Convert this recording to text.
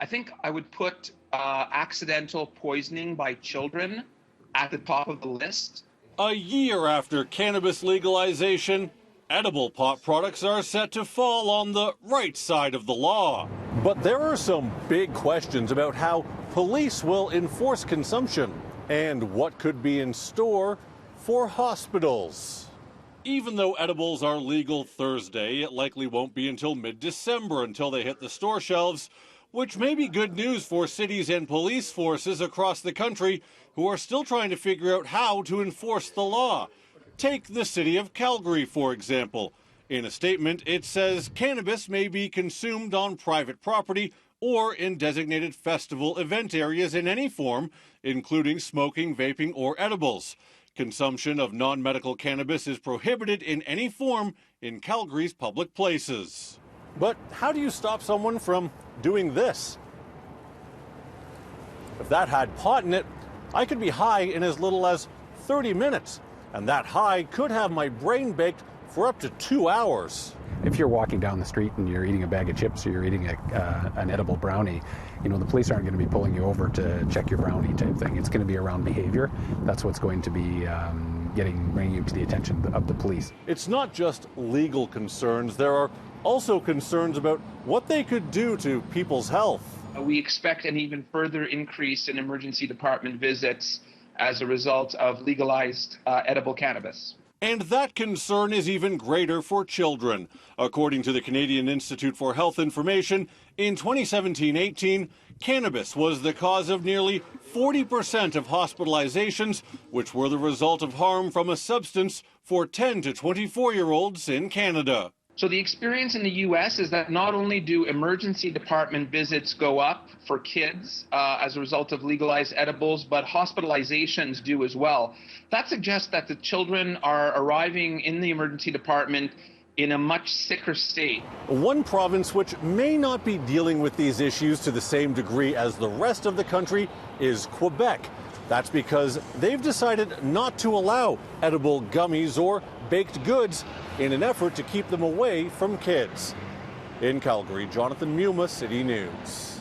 I think I would put accidental poisoning by children at the top of the list. A year after cannabis legalization, edible pot products are set to fall on the right side of the law. But there are some big questions about how police will enforce consumption and what could be in store for hospitals. Even though edibles are legal Thursday, it likely won't be until mid-December until they hit the store shelves, which may be good news for cities and police forces across the country who are still trying to figure out how to enforce the law. Take the city of Calgary, for example. In a statement, it says cannabis may be consumed on private property or in designated festival event areas in any form, including smoking, vaping, or edibles. Consumption of non-medical cannabis is prohibited in any form in Calgary's public places. But how do you stop someone from doing this? If that had pot in it, I could be high in as little as 30 minutes, and that high could have my brain baked for up to 2 hours. If you're walking down the street and you're eating a bag of chips or you're eating an edible brownie, you know, the police aren't going to be pulling you over to check your brownie type thing. It's going to be around behavior. That's what's going to be bringing you to the attention of the police. It's not just legal concerns. There are also concerns about what they could do to people's health. We expect an even further increase in emergency department visits as a result of legalized edible cannabis. And that concern is even greater for children. According to the Canadian Institute for Health Information, in 2017-18, cannabis was the cause of nearly 40% of hospitalizations, which were the result of harm from a substance for 10 to 24-year-olds in Canada. So the experience in the U.S. is that not only do emergency department visits go up for kids as a result of legalized edibles, but hospitalizations do as well. That suggests that the children are arriving in the emergency department in a much sicker state. One province which may not be dealing with these issues to the same degree as the rest of the country is Quebec. That's because they've decided not to allow edible gummies or baked goods in an effort to keep them away from kids. In Calgary, Jonathan Muma, City News.